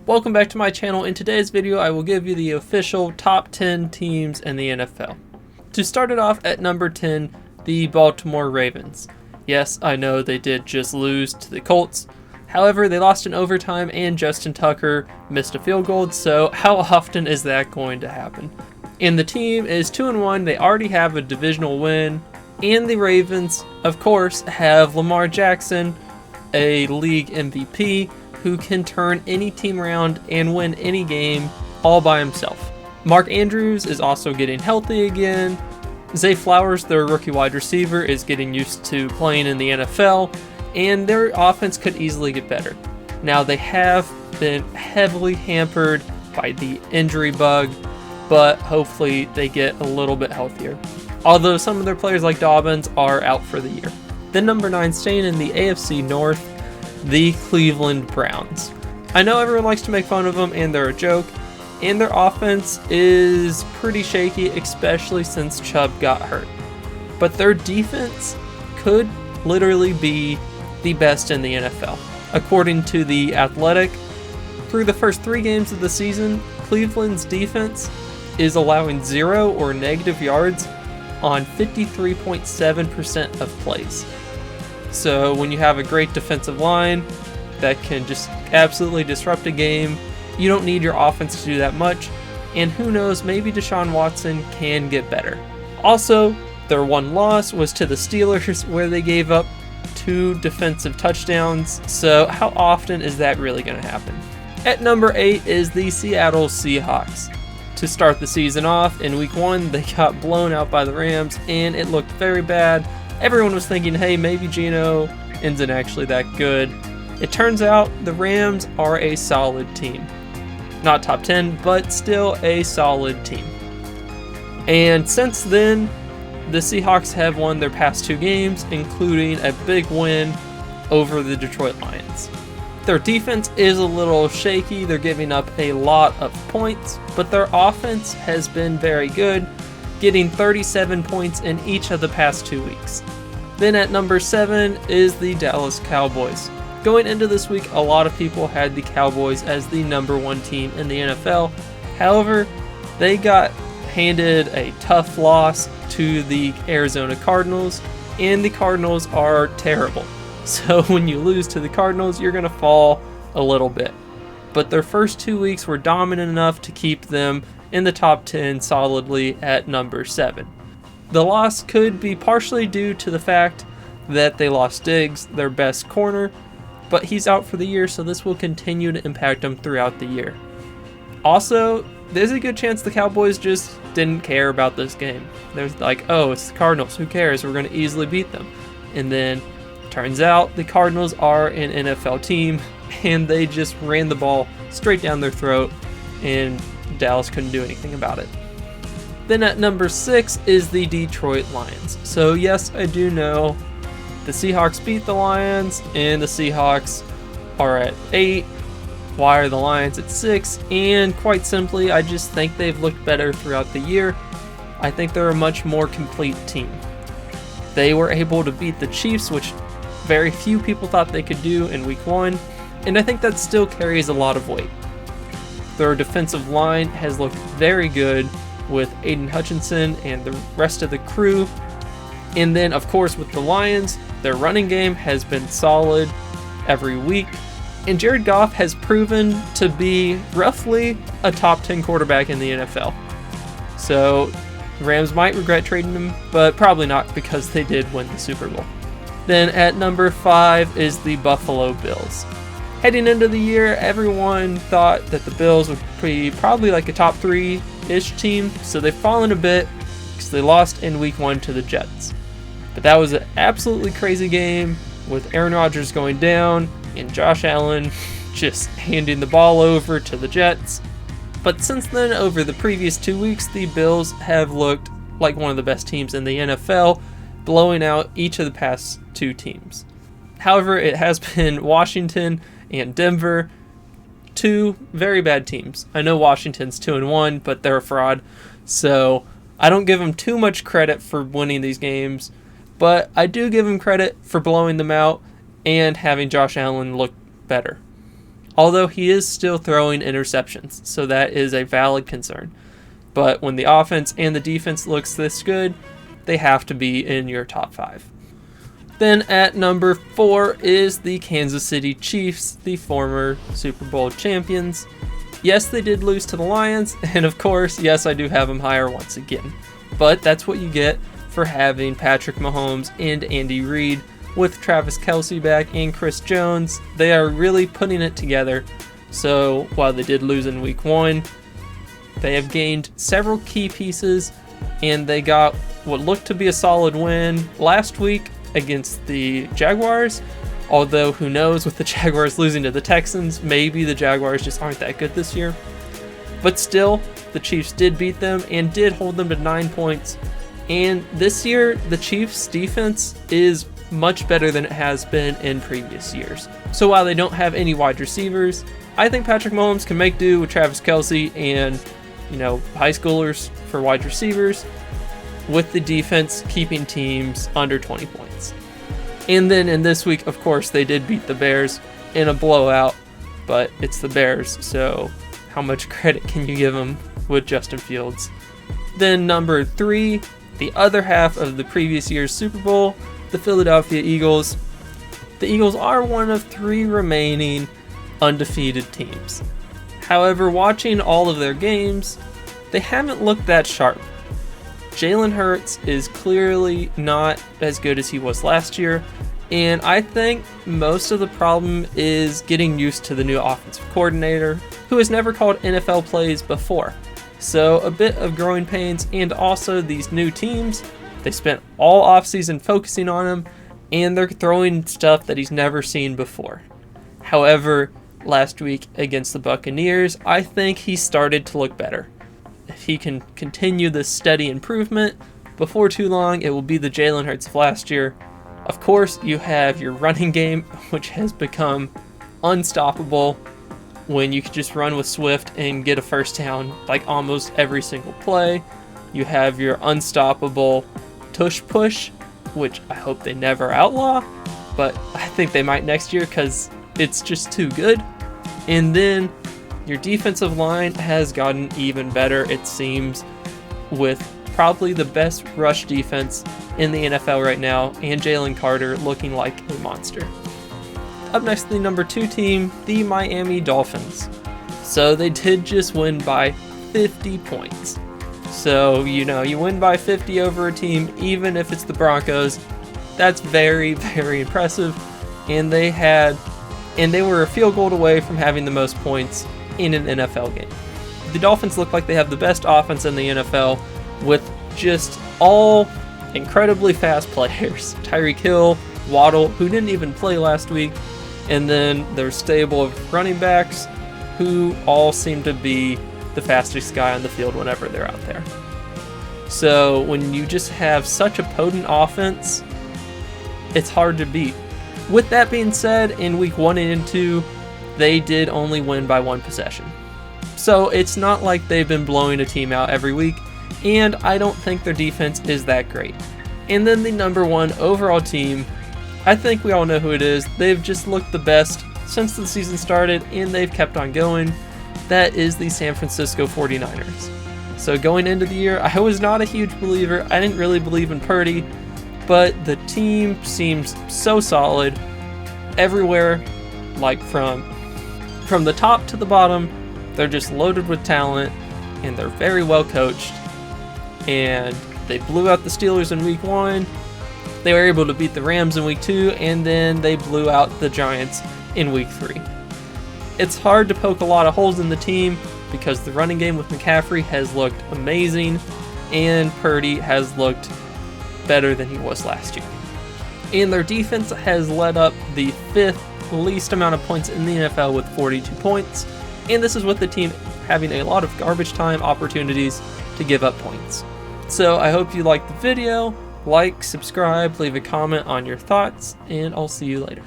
Welcome back to my channel. In today's video, I will give you the official top 10 teams in the NFL. To start it off at number 10, the Baltimore Ravens. Yes, I know they did just lose to the Colts. However, they lost in overtime and Justin Tucker missed a field goal, so how often is that going to happen? And the team is 2-1, they already have a divisional win, and the Ravens, of course, have Lamar Jackson, a league MVP, who can turn any team around and win any game all by himself. Mark Andrews is also getting healthy again. Zay Flowers, their rookie wide receiver, is getting used to playing in the NFL, and their offense could easily get better. Now, they have been heavily hampered by the injury bug, but hopefully they get a little bit healthier. Although some of their players like Dobbins are out for the year. Then number 9, staying in the AFC North, the Cleveland Browns. I know everyone likes to make fun of them and they're a joke, and their offense is pretty shaky, especially since Chubb got hurt. But their defense could literally be the best in the NFL. According to The Athletic, through the first 3 games of the season, Cleveland's defense is allowing 0 or negative yards on 53.7% of plays. So when you have a great defensive line that can just absolutely disrupt a game, you don't need your offense to do that much, and who knows, maybe Deshaun Watson can get better. Also, their one loss was to the Steelers, where they gave up 2 defensive touchdowns, so how often is that really going to happen? At number 8 is the Seattle Seahawks. To start the season off, in week 1, they got blown out by the Rams, and it looked very bad. Everyone was thinking, hey, maybe Geno isn't actually that good. It turns out the Rams are a solid team. Not top 10, but still a solid team. And since then, the Seahawks have won their past 2 games, including a big win over the Detroit Lions. Their defense is a little shaky. They're giving up a lot of points, but their offense has been very good, getting 37 points in each of the past 2 weeks. Then at number 7 is the Dallas Cowboys. Going into this week, a lot of people had the Cowboys as the number 1 team in the NFL. However, they got handed a tough loss to the Arizona Cardinals, and the Cardinals are terrible. So when you lose to the Cardinals, you're going to fall a little bit. But their first 2 weeks were dominant enough to keep them in the top 10 solidly at number 7. The loss could be partially due to the fact that they lost Diggs, their best corner, but he's out for the year, so this will continue to impact them throughout the year. Also, there's a good chance the Cowboys just didn't care about this game. There's like, oh, it's the Cardinals, who cares? We're going to easily beat them. And then turns out the Cardinals are an NFL team, and they just ran the ball straight down their throat, and Dallas couldn't do anything about it. Then at number 6 is the Detroit Lions. So yes, I do know the Seahawks beat the Lions, and the Seahawks are at 8. Why are the Lions at 6? And quite simply, I just think they've looked better throughout the year. I think they're a much more complete team. They were able to beat the Chiefs, which very few people thought they could do in week 1, and I think that still carries a lot of weight. Their defensive line has looked very good with Aiden Hutchinson and the rest of the crew. And then, of course, with the Lions, their running game has been solid every week. And Jared Goff has proven to be roughly a top 10 quarterback in the NFL. So, Rams might regret trading him, but probably not, because they did win the Super Bowl. Then at number 5 is the Buffalo Bills. Heading into the year, everyone thought that the Bills would be probably like a top 3-ish team, so they've fallen a bit because they lost in week 1 to the Jets. But that was an absolutely crazy game with Aaron Rodgers going down and Josh Allen just handing the ball over to the Jets. But since then, over the previous 2 weeks, the Bills have looked like one of the best teams in the NFL, blowing out each of the past 2 teams. However, it has been Washington and Denver, 2 very bad teams. I know Washington's 2-1, but they're a fraud, so I don't give them too much credit for winning these games, but I do give them credit for blowing them out and having Josh Allen look better. although he is still throwing interceptions, so that is a valid concern. But when the offense and the defense looks this good, they have to be in your top 5. Then at number 4 is the Kansas City Chiefs, the former Super Bowl champions. Yes, they did lose to the Lions, and of course, yes, I do have them higher once again. But that's what you get for having Patrick Mahomes and Andy Reid with Travis Kelce back and Chris Jones. They are really putting it together. So while they did lose in week 1, they have gained several key pieces, and they got what looked to be a solid win last week against the Jaguars. Although who knows, with the Jaguars losing to the Texans, maybe the Jaguars just aren't that good this year. But still, the Chiefs did beat them and did hold them to 9 points. And this year, the Chiefs' defense is much better than it has been in previous years. So while they don't have any wide receivers, I think Patrick Mahomes can make do with Travis Kelce and, high schoolers for wide receivers, with the defense keeping teams under 20 points. And then in this week, of course, they did beat the Bears in a blowout, but it's the Bears, so how much credit can you give them with Justin Fields? Then number 3, the other half of the previous year's Super Bowl, the Philadelphia Eagles. The Eagles are one of 3 remaining undefeated teams. However, watching all of their games, they haven't looked that sharp. Jalen Hurts is clearly not as good as he was last year, and I think most of the problem is getting used to the new offensive coordinator, who has never called NFL plays before. So a bit of growing pains, and also these new teams, they spent all offseason focusing on him, and they're throwing stuff that he's never seen before. However, last week against the Buccaneers, I think he started to look better. If he can continue this steady improvement, before too long it will be the Jalen Hurts of last year. Of course, you have your running game, which has become unstoppable when you can just run with Swift and get a first down like almost every single play. You have your unstoppable tush push, which I hope they never outlaw, but I think they might next year because it's just too good. And then your defensive line has gotten even better, it seems, with probably the best rush defense in the NFL right now, and Jalen Carter looking like a monster. Up next, the number 2 team, the Miami Dolphins. So they did just win by 50 points. So, you win by 50 over a team, even if it's the Broncos. That's very, very impressive. And they were a field goal away from having the most points in an NFL game. The Dolphins look like they have the best offense in the NFL, with just all incredibly fast players. Tyreek Hill, Waddle, who didn't even play last week, and then their stable of running backs, who all seem to be the fastest guy on the field whenever they're out there. So when you just have such a potent offense, it's hard to beat. With that being said, in week 1 and 2, they did only win by 1 possession. So it's not like they've been blowing a team out every week, and I don't think their defense is that great. And then the number 1 overall team, I think we all know who it is. They've just looked the best since the season started, and they've kept on going. That is the San Francisco 49ers. So going into the year, I was not a huge believer. I didn't really believe in Purdy, but the team seems so solid everywhere, like from the top to the bottom. They're just loaded with talent, and they're very well coached. And they blew out the Steelers in week 1. They were able to beat the Rams in week 2, and then they blew out the Giants in week 3. It's hard to poke a lot of holes in the team because the running game with McCaffrey has looked amazing, and Purdy has looked better than he was last year. And their defense has led up the 5th least amount of points in the NFL with 42 points, and this is with the team having a lot of garbage time opportunities to give up points. So I hope you liked the video. Like, subscribe, leave a comment on your thoughts, and I'll see you later.